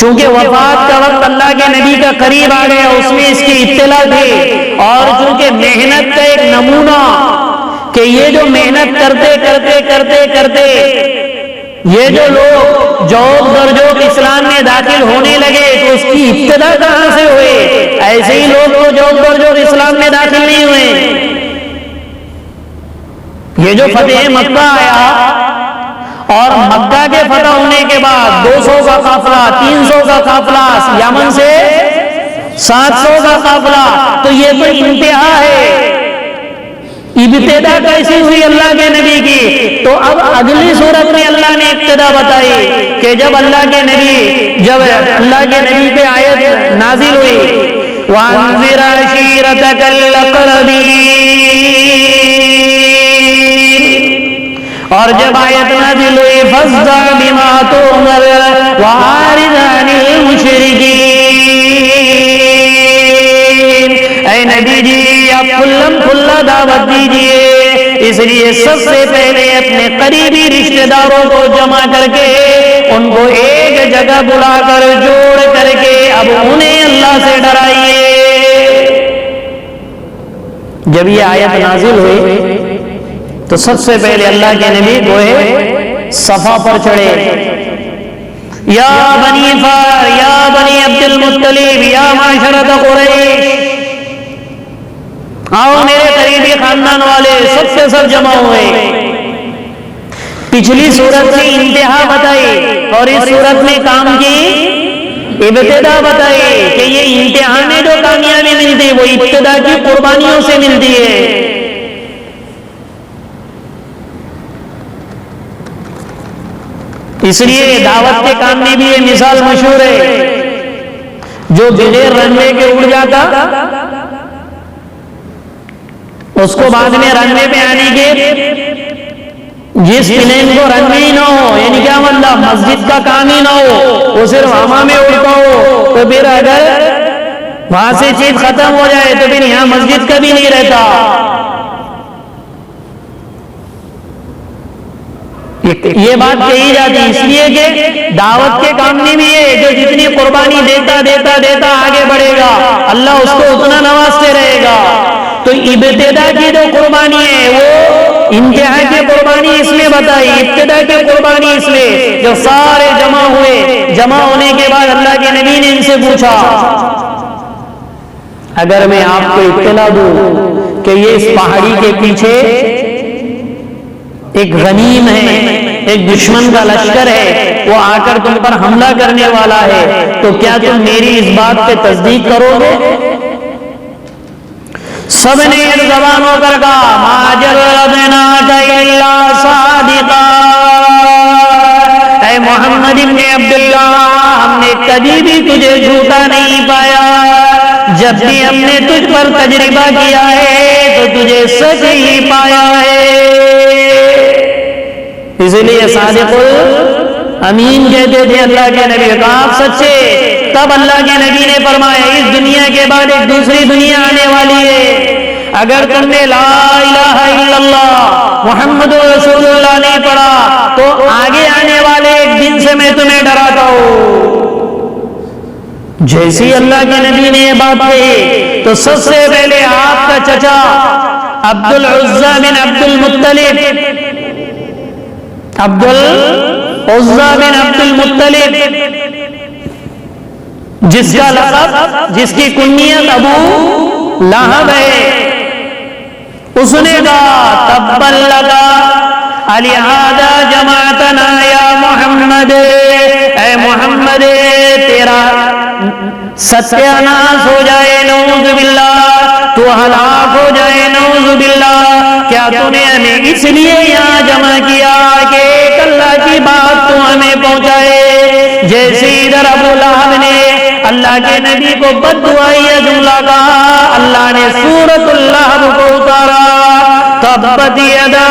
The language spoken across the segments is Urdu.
چونکہ وفات کا وقت اللہ کے نبی کا قریب آ گیا، اس میں اس کی اطلاع تھی، اور چونکہ محنت کا ایک نمونہ کہ یہ جو محنت کرتے کرتے کرتے کرتے یہ جو لوگ جوب در جوب اسلام میں داخل ہونے لگے تو اس کی ابتدا کہاں سے ہوئے؟ ایسے ہی لوگ تو جوب در جوب اسلام میں داخل نہیں ہوئے۔ یہ جو فتح مکہ آیا اور مکہ کے فتح ہونے کے بعد 200 کا قافلہ، 300 کا قافلہ، یمن سے 700 کا قافلہ، تو یہ تو انتہا ہے۔ ابتدا کیسی ہوئی اللہ کے نبی کی؟ تو اب اگلی صورت میں اللہ نے ابتدا بتائی کہ جب اللہ کے نبی پہ آیت نازل ہوئی وَأَنذِرْ عَشِيرَتَكَ الْأَقْرَبِينَ، اور جب آیت نازل ہوئی فَاصْدَعْ بِمَا تُؤْمَرُ وَأَعْرِضْ عَنِ الْمُشْرِكِينَ، اے نبی جی آپ کھلم کھلا دعوت دیجئے، اس لیے سب سے پہلے اپنے قریبی رشتہ داروں کو جمع کر کے ان کو ایک جگہ بلا کر جوڑ کر کے اب انہیں اللہ سے ڈرائیے۔ جب یہ آیت نازل ہوئی تو سب سے پہلے اللہ کے نبی گوئے صفا پر چڑھے، یا بنی فار، یا بنی عبد المطلب، یا معاشرۃ قریش، آؤ میرے قریبی خاندان والے، سب سے سب جمع ہوئے۔ پچھلی صورت میں انتہا بتائی اور اس صورت میں کام کی ابتدا بتائی کہ یہ انتہا میں جو کامیابی ملتی وہ ابتدا کی قربانیوں سے ملتی ہے۔ اس لیے دعوت کے کام میں بھی یہ مثال مشہور ہے، جو بغیر رنوے کے اڑ جاتا اس کو بعد میں رنوے پہ آنے کے، جس پلین کو رنوے ہی نہ ہو، یعنی کیا مطلب مسجد کا کام ہی نہ ہو، وہ صرف ہوا میں اڑتا ہو، تو پھر اگر وہاں سے چیز ختم ہو جائے تو پھر یہاں مسجد کا بھی نہیں رہتا۔ یہ بات کہی جاتی اس لیے کہ دعوت کے کام میں بھی ہے، جو جتنی قربانی دیتا دیتا دیتا آگے بڑھے گا اللہ اس کو اتنا نوازتے رہے گا۔ تو ابتدا کی جو قربانی ہے وہ انتہا کی قربانی اس میں بتائی، ابتدا کی قربانی اس میں جو سارے جمع ہوئے، جمع ہونے کے بعد اللہ کے نبی نے ان سے پوچھا اگر میں آپ کو اطلاع دوں کہ یہ اس پہاڑی کے پیچھے ایک غنیم ہے، ایک دشمن کا لشکر ہے، وہ آ کر تم پر حملہ کرنے والا ہے، تو کیا تم میری اس بات پہ تصدیق کرو گے؟ سب نے ایک زبان ہو کر کہا ما جربناک الا صادقا، اے محمد ابن عبداللہ ہم نے کبھی بھی تجھے جھوٹا نہیں پایا، جب بھی ہم نے تجھ پر تجربہ کیا ہے تو تجھے سچ ہی پایا ہے۔ اس لیے صادق الامین کہتے تھے اللہ کے نبی کو، آپ سچے۔ تب اللہ کے نبی نے فرمایا اس دنیا کے بعد ایک دوسری دنیا آنے والی ہے، اگر تم نے لا الہ الا اللہ محمد رسول اللہ نہیں پڑھا تو آگے آنے والے ایک دن سے میں تمہیں ڈراتا ہوں۔ جیسی اللہ کے نبی نے یہ بات کہی تو سب سے پہلے آپ کا چچا عبد العزیٰ بن عبد المطلب، عبد العزیٰ بن عبد المطلب جس کا لقب، جس کی کنیت ابو لہب ہے، اس نے کہا تبا لک لہذا جمعتنا یا محمد، اے محمد تیرا ستیاناس ہو جائے، نعوذ باللہ، تو ہلاک ہو جائے، نعوذ باللہ، کیا تو نے ہمیں اس لیے یہاں جمع کیا کہ ایک اللہ کی بات تو ہمیں پہنچائے؟ جیسے ادھر ابو لہب نے اللہ کے نبی کو بد دعائیہ جملہ کہا، اللہ نے سورۃ اللہب کو اتارا، تبت یدا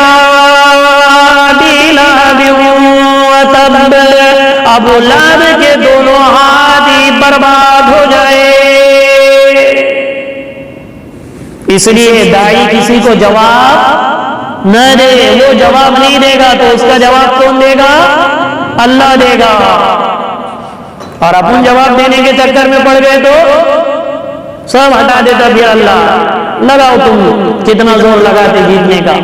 ابی لہب وتب، ابو لہب کے دونوں ہاتھ ہی برباد ہو جائے۔ اس لیے داعی کسی کو جواب نہ دے، وہ جواب نہیں دے گا تو اس کا جواب کون دے گا؟ اللہ دے گا۔ اور اپن جواب دینے کے چکر میں پڑ گئے تو سب ہٹا دیتا بھی اللہ، لگاؤ تم کتنا زور لگاتے جیتنے کا۔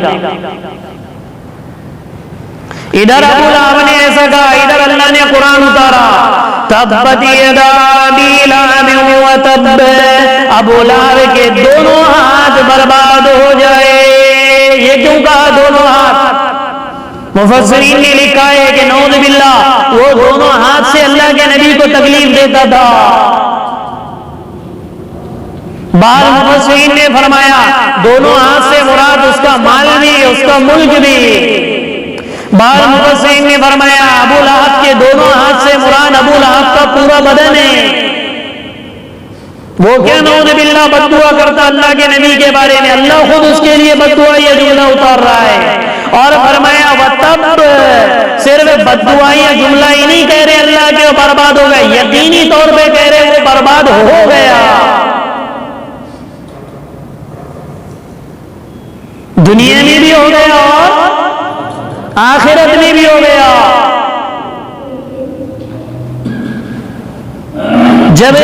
ادھر ابو لہب نے ایسا کہا، ادھر اللہ نے قرآن اتارا، تبت یدا ابی لہب وتب، ابو لہب کے دونوں ہاتھ برباد ہو جائے۔ یہ کیوں کہا دونوں ہاتھ؟ مفسرین نے لکھا ہے کہ نعوذ باللہ وہ دونوں ہاتھ سے اللہ کے نبی کو تکلیف دیتا تھا۔ بعض مفسرین نے فرمایا دونوں ہاتھ سے مراد اس کا مال بھی، اس کا ملک بھی۔ بعض مفسرین نے فرمایا ابو لہب کے دونوں ہاتھ سے مراد ابو لہب کا پورا بدن ہے۔ وہ کیا نعوذ باللہ بد دعا کرتا اللہ کے نبی کے بارے میں، اللہ خود اس کے لیے بد دعا یہ جملہ اتار رہا ہے۔ اور فرمایا وَتَبْ، صرف بد دعا یا جملہ ہی نہیں کہہ رہے اللہ کے وہ برباد ہو گئے، یقینی طور پہ کہہ رہے وہ برباد ہو گیا، دنیا میں بھی ہو گیا اور آخرت میں بھی ہو گیا۔ جب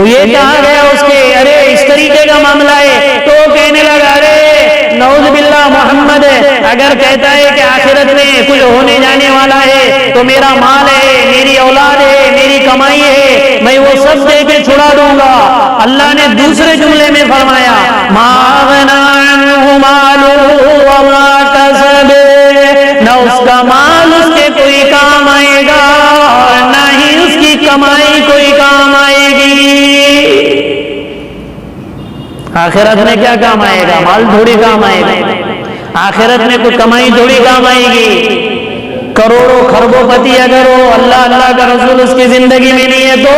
یہ کہا گیا اس کے ارے اس طریقے کا معاملہ ہے تو وہ کہنے لگا ارے نعوذ باللہ محمد اگر کہتا ہے کہ آخرت میں کچھ ہونے جانے والا ہے تو میرا مال ہے، میری اولاد ہے، میری کمائی ہے، میں وہ سب دے کے چھڑا دوں گا۔ اللہ نے دوسرے جملے میں فرمایا ما اغنی عنہ مالہ وما کسب، نہ اس کا مال اس کے کوئی کام آئے گا اور نہ ہی اس کی کمائی کوئی کام آئے گی۔ آخرت میں کیا کام آئے گا؟ مال تھوڑی کام آئے گا، آخرت میں کوئی کمائی تھوڑی کام آئے گی۔ کروڑوں خربوں پتی اگر ہو، اللہ اللہ کا رسول اس کی زندگی میں نہیں ہے تو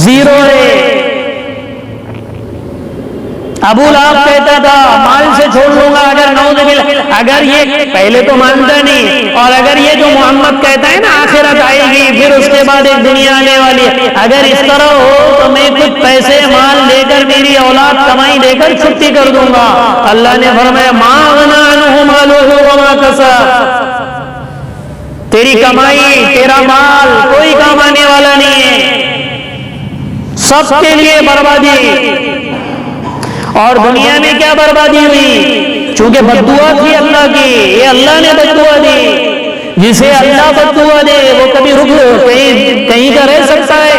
زیرو ہے۔ ابو لہب کہتا تھا مال سے چھوڑ لوں گا اگر نعوذ باللہ، اگر یہ پہلے تو مانتا نہیں، اور اگر یہ جو محمد کہتا ہے نا آخرت آئے گی پھر اس کے بعد ایک دنیا آنے والی ہے، اگر اس طرح ہو تو میں کچھ پیسے مال لے کر میری اولاد کمائی دے کر چھٹی کر دوں گا۔ اللہ نے فرمایا ما اغنی عنہ مالہ وما کسب، تیری کمائی تیرا مال کوئی کام آنے والا نہیں ہے، سب کے لیے بربادی۔ اور دنیا میں کیا بربادی ہوئی؟ چونکہ بد دعا تھی اللہ کی، یہ اللہ نے بد دعا دی۔ جسے اللہ بد دعا دے وہ کبھی کہیں کا رہ سکتا ہے؟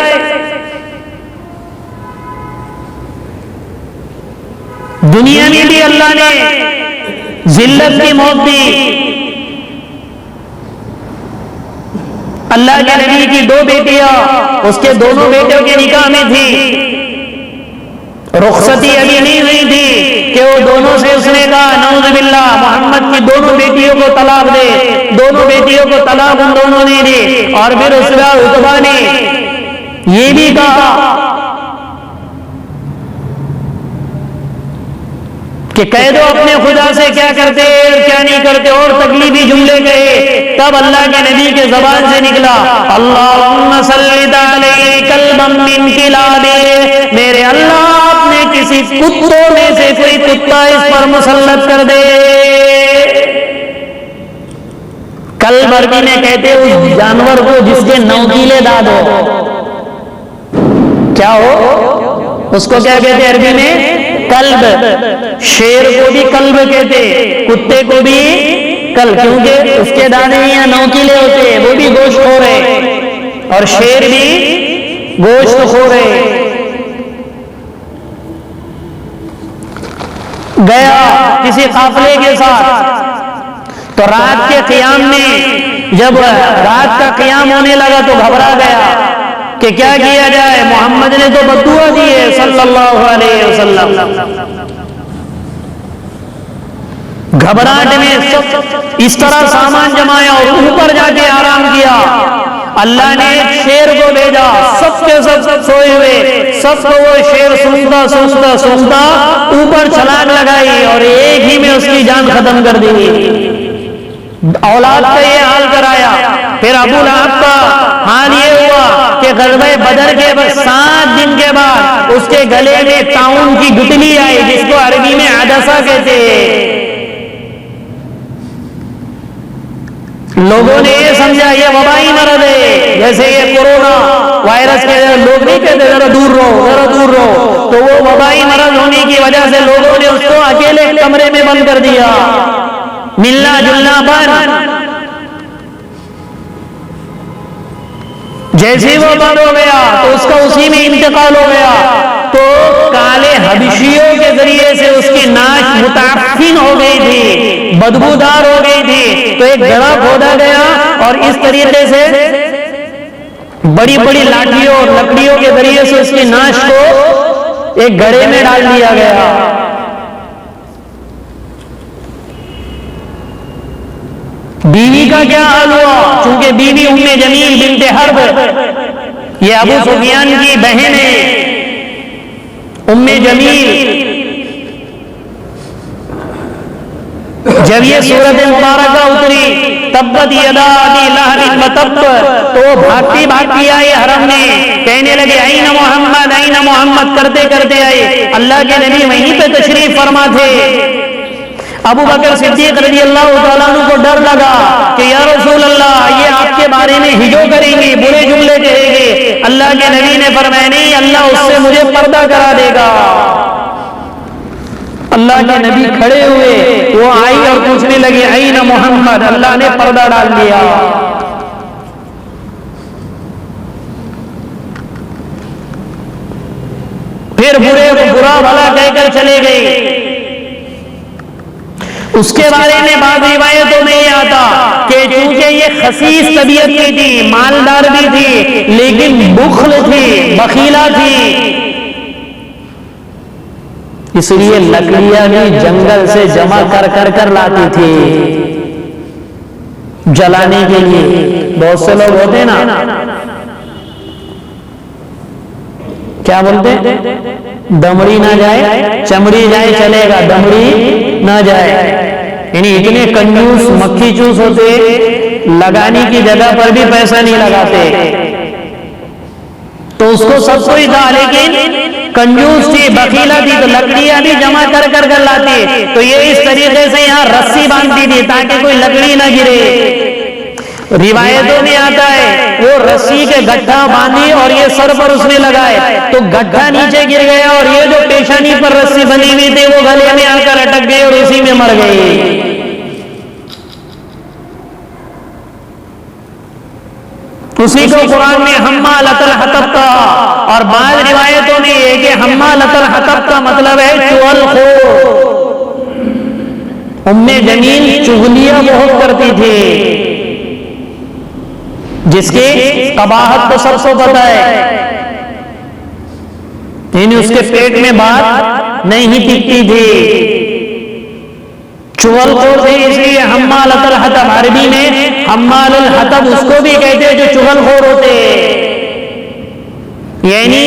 دنیا میں بھی اللہ نے ذلت کی موت دی۔ اللہ کے نبی کی دو بیٹیاں اس کے دونوں بیٹوں کے نکاح میں تھی، رخصتی ابھی نہیں ہوئی تھی کہ وہ دونوں سے اس نے کہا نعوذ باللہ محمد کی دونوں بیٹیوں کو طلاق دے، دونوں بیٹیوں کو طلاق ان دونوں نے دی۔ اور پھر اس کا عتبہ نے یہ بھی کہا کہ کہہ دو اپنے خدا سے کیا کرتے اور کیا نہیں کرتے، اور تکلیفی جملے کہے۔ تب اللہ کے نبی کے زبان سے نکلا اللہم سلط علیہ کلبا من کلابہ، میرے اللہ اپنے کسی کتوں میں سے کوئی کتا اس پر مسلط کر دے۔ کلب عربی میں کہتے اس جانور کو جس کے نوکیلے دانت ہو، کیا ہو اس کو کیا کہتے عربی میں؟ کلب۔ شیر کو بھی کلب کہتے، کتے کو بھی کلب، کیونکہ اس کے دانے یا نوکیلے ہوتے، وہ بھی گوشت خور ہے اور شیر بھی گوشت خور ہے۔ گیا کسی قافلے کے ساتھ تو رات کے قیام میں جب رات کا قیام ہونے لگا تو گھبرا گیا کہ کیا کیا جائے، محمد نے تو بد دعا دی ہے صلی اللہ علیہ وسلم۔ گھبراہٹ میں سب اس طرح سامان جمایا اور اوپر جا کے آرام کیا۔ اللہ نے ایک شیر کو بھیجا، سب کے سب سوئے ہوئے، سب کو وہ شیر سونگتا سونگتا سونگتا اوپر چھلانگ لگائی اور ایک ہی میں اس کی جان ختم کر دی۔ اولاد کا یہ حال کرایا۔ پھر ابو لہب کا حال یہ ہوا کہ غزوہ بدر کے 7 دن کے بعد اس کے گلے میں طاعون کی گٹھلی آئی جس کو عربی میں عدسہ کہتے ہیں۔ لوگوں نے یہ سمجھا یہ وبائی مرض ہے، جیسے یہ کورونا وائرس کے لوگ نہیں کہتے ذرا دور رہو ذرا دور رہو، تو وہ وبائی مرض ہونے کی وجہ سے لوگوں نے اس کو اکیلے کمرے میں بند کر دیا، ملنا جلنا بند۔ جیسے وہ بند ہو گیا تو اس کا اسی میں انتقال ہو گیا، تو کالے حبشیوں کے ذریعے سے اس کی ناک متعفن ہو گئی تھی، بدبودار ہو گئی تھی، تو ایک گڑھا کھودا گیا اور اس طریقے سے بڑی بڑی لاٹھیوں اور لکڑیوں کے ذریعے سے اس کی ناک کو ایک گڑھے میں ڈال دیا گیا۔ بیوی کا کیا حال ہوا؟ چونکہ بیوی ام جمیل بنت حرب، یہ ابو سفیان کی بہن ہے ام جمیل، جب یہ سورت مبارکہ اتری تبت یدا ابی لہب وتب، تو وہ بھاگتی بھاگتی آئے حرم میں، کہنے لگے این محمد این محمد کرتے کرتے آئے، اللہ کے نبی وہیں پہ تشریف فرما تھے۔ ابو بکر صدیق رضی اللہ تعالیٰ عنہ کو ڈر لگا کہ یا رسول اللہ یہ آپ کے بارے میں ہجو کریں گے، برے جملے کہیں گے۔ اللہ کے نبی نے فرمایا نہیں، اللہ اس سے مجھے پردہ کرا دے گا۔ اللہ کے نبی کھڑے ہوئے، وہ آئی اور پوچھنے لگی این محمد، اللہ نے پردہ ڈال دیا۔ پھر برا بھلا کہہ کر چلے گئے۔ اس کے بارے میں بعض روایتوں میں یہ آتا کہ چونکہ یہ خسیس طبیعت کی تھی، مالدار بھی تھی، لیکن بخل تھی، بخیلہ تھی، اس لیے لکڑیاں بھی جنگل سے جمع کر لاتی تھی جلانے کے لیے۔ بہت سے لوگ ہوتے ہیں نا، کیا بولتے دمڑی نہ جائے چمڑی جائے چلے گا، دمڑی نہ جائے، یعنی اتنے کنجوس مکھی چوس ہوتے، لگانے کی جگہ پر بھی پیسہ نہیں لگاتے۔ تو اس کو سب کوئی تھا لیکن کنجوس تھی، بخیلہ تھی، تو لکڑیاں بھی جمع کر لاتی، تو یہ اس طریقے سے یہاں رسی باندھتی تھی تاکہ کوئی لکڑی نہ گرے۔ روایتوں میں آتا ہے وہ رسی کے گٹھا باندھی اور یہ سر پر اس نے لگائے تو گٹھا نیچے گر گیا، اور یہ جو پیشانی پر رسی بندھی ہوئی تھی وہ گلے میں آ کر اٹک گئی اور اسی میں مر گئی۔ اسی کو قرآن میں حمالۃ الحطب کہا، اور بعض روایتوں میں یہ کہ حمالۃ الحطب کا مطلب ہے چغل خور۔ ام جمیل چغلیاں بہت کرتی تھی، جس کی قباحت تو سب کو پتہ ہے، یعنی اس کے پیٹ میں بات نہیں ٹکتی تھی، چغل خور تھی، اس لیے حمالۃ الحطب، عربی میں حمال الحطب اس کو بھی کہتے ہیں جو چغل خور ہوتے، یعنی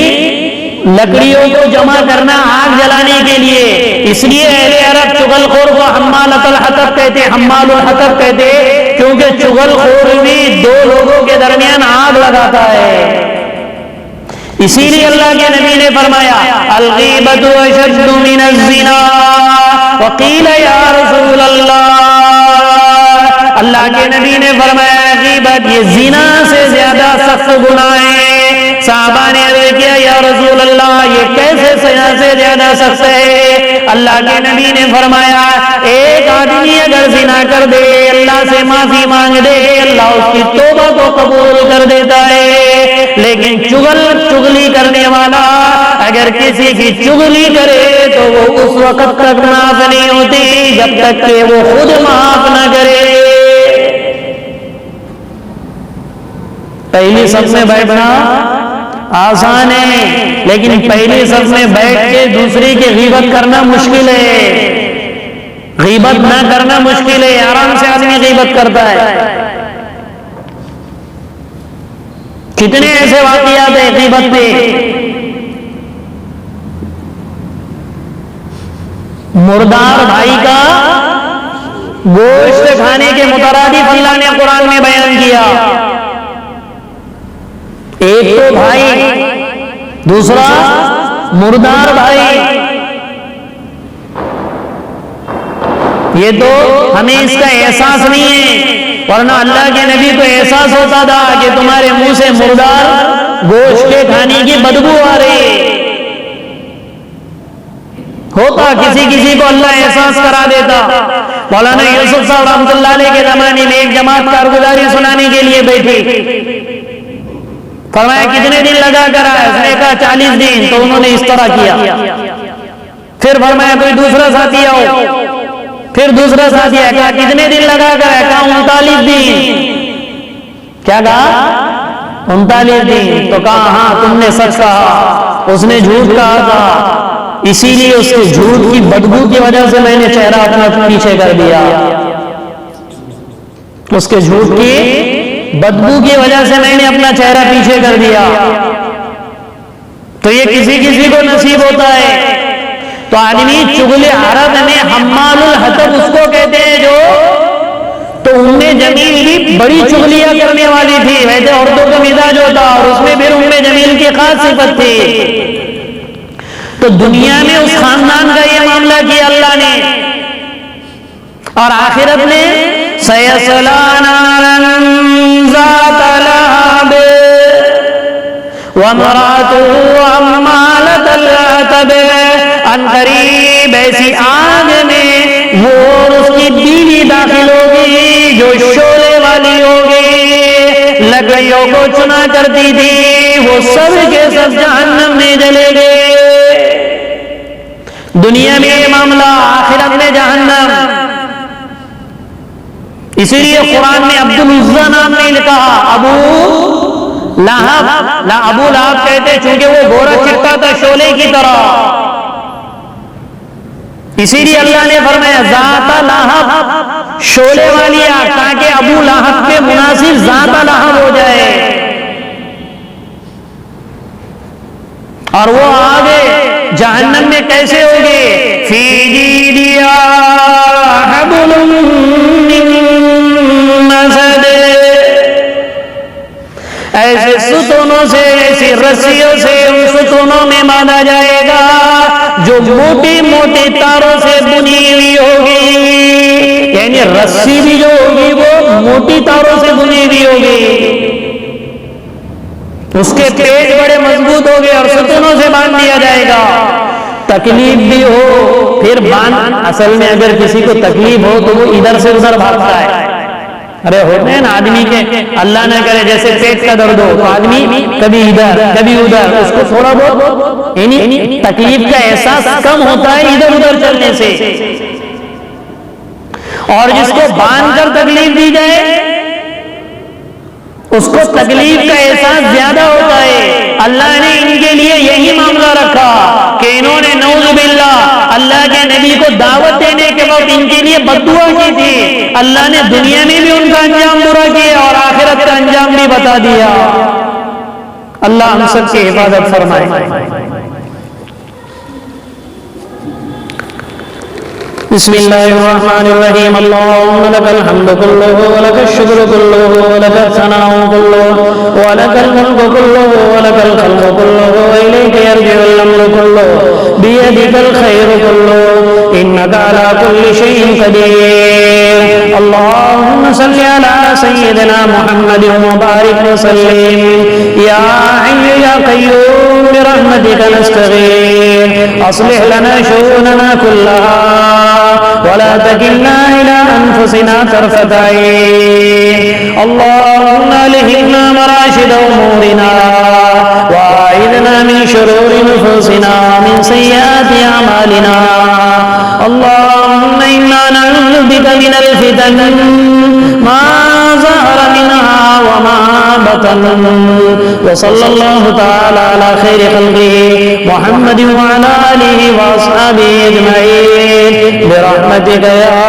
لکڑیوں کو جمع کرنا آگ جلانے کے لیے، اس لیے اہل عرب چغل خور کو حمالۃ الحطب کہتے، حمال الحطب کہتے، کیونکہ چغل خور بھی دو لوگوں کے درمیان آگ لگاتا ہے۔ اسی لیے اللہ کے نبی نے فرمایا الغیبۃ اشد من الزنا، وقیل یا رسول اللہ، اللہ کے نبی نے فرمایا غیبت یہ زنا سے زیادہ سخت گناہ ہے۔ صحابہ نے عرض کیا یا رسول اللہ یہ کیسے زنا سے زیادہ سخت ہے؟ اللہ کے نبی نے فرمایا ایک آدمی اگر زنا کر دے، اللہ سے معافی مانگ دے، اللہ اس کی توبہ کو قبول کر دیتا ہے، لیکن چغلی کرنے والا اگر کسی کی چغلی کرے تو وہ اس وقت تک معاف نہیں ہوتی جب تک کہ وہ خود معاف نہ کرے۔ پہلی صف میں بیٹھنا آسان ہے، لیکن پہلی صف میں بیٹھ کے دوسری کی غیبت کرنا مشکل ہے، غیبت نہ کرنا مشکل ہے، آرام سے آدمی غیبت کرتا ہے۔ کتنے ایسے واقعات ہیں غیبت پہ، مردار بھائی کا گوشت کھانے کے مترادف اللہ نے قرآن میں بیان کیا، ایک تو بھائی، دوسرا مردار بھائی، یہ تو ہمیں اس کا احساس نہیں ہے، ورنہ اللہ کے نبی کو احساس ہوتا تھا کہ تمہارے منہ سے مردار گوشت کے کھانے کی بدبو آ رہی ہوتا، کسی کو اللہ احساس کرا دیتا۔ مولانا یوسف صاحب رحمۃ اللہ علیہ کے زمانے میں ایک جماعت کارگزاری سنانے کے لیے بیٹھی، فرمایا کتنے دن لگا کر آئے؟ اس نے کہا 40 دن۔ تو انہوں نے اس طرح کیا، پھر فرمایا کوئی دوسرا ساتھی آؤ، پھر دوسرا ساتھی آیا، کہا کتنے دن لگا کر آئے؟ کہا 39 دن۔ کیا کہا؟ 39 دن۔ تو کہا ہاں تم نے سچ کہا، اس نے جھوٹ کہا تھا، اسی لیے اس کے جھوٹ کی بدبو کی وجہ سے میں نے چہرہ اپنا پیچھے کر دیا، اس کے جھوٹ کی بدبو کی وجہ سے میں نے اپنا چہرہ پیچھے کر دیا۔ تو یہ کسی کو نصیب ہوتا ہے۔ تو آدمی چغل عرب میں حمال الحطب اس کو کہتے ہیں جو، تو ام جمیل بھی بڑی چغلیاں کرنے والی تھی، ویسے عورتوں کا مزاج ہوتا، اور اس میں پھر ام جمیل کی خاص صفت تھی۔ تو دنیا میں اس خاندان کا یہ معاملہ کیا اللہ نے، اور آخرت میں سَيَصْلَىٰ نَارًا ذَاتَ لَهَبٍ وَامْرَأَتُهُ حَمَّالَةَ الْحَطَبِ، ان قریب ایسی آگ میں وہ اور اس کی بیوی داخل ہوگی جو شعلے والی ہوگی، لکڑیوں کو چنا کرتی تھی، وہ سب کے سب جہنم میں جلے گئے۔ دنیا میں یہ معاملہ، آخرت میں جہنم۔ اسی لیے قرآن میں عبد العزیٰ نام نہیں لکھا، ابو لہب کہتے چونکہ وہ گورا چٹا تھا شعلے کی طرح، اسی لیے اللہ نے فرمایا ذات لہب، شعلے والی آگ، تاکہ ابو لہب کے مناسب ذات لہب ہو جائے۔ اور وہ آگے جہنم میں کیسے ہوگے؟ فی جیدہا حبل من مسد، ایسے ستونوں سے، ایسی رسیوں سے ان ستونوں میں باندھا جائے گا جو موٹی موٹی تاروں سے بنی ہوئی ہوگی، یعنی رسی بھی جو ہوگی وہ موٹی تاروں سے بنی ہوئی ہوگی، اس کے پیٹ بڑے مضبوط ہو گئے اور ستونوں سے باندھ دیا جائے گا۔ تکلیف بھی ہو پھر باندھ، اصل میں اگر کسی کو تکلیف ہو تو وہ ادھر سے ادھر بھاگتا ہے۔ ارے ہوتے ہیں نا آدمی کے، اللہ نہ کرے جیسے پیٹ کا درد ہو تو آدمی کبھی ادھر کبھی ادھر، اس کو تھوڑا بہت یعنی تکلیف کا احساس کم ہوتا ہے ادھر ادھر چلنے سے، اور جس کو باندھ کر تکلیف دی جائے اس کو تکلیف کا احساس زیادہ ہوتا ہے۔ اللہ نے ان کے لیے یہی معاملہ رکھا کہ انہوں نے نعوذ باللہ اللہ کے نبی کو دعوت دینے کے وقت ان کے لیے بد دعا کی تھی، اللہ نے دنیا میں بھی ان کا انجام برا کیا اور آخرت کا انجام بھی بتا دیا۔ اللہ ہم سب کی حفاظت فرمائے۔ بسم الله الرحمن الرحيم اللهم لك الحمد كله ولك الشكر كله ولك الثناء كله ولك الملك كله ولك الخلق كله وإليك يرجع الأمر كله بيدك الخير كله إنك على كل شيء قدير اللهم صل على سيدنا محمد وبارك وسلم يا حي يا قيوم برحمتك نستغيث أصلح لنا شؤوننا كلها ولا تكلنا إلى أنفسنا طرفة عين اللهم ألهمنا مراشد أمورنا وأعذنا من شرور نفوسنا ومن سيئات أعمالنا اللهم إنا نعوذ بك من الفتن ما ظهر منها وما بطن وصلى الله تعالى على خير خلقه محمد وعلى آله وأصحابه أجمعين برحمتك يا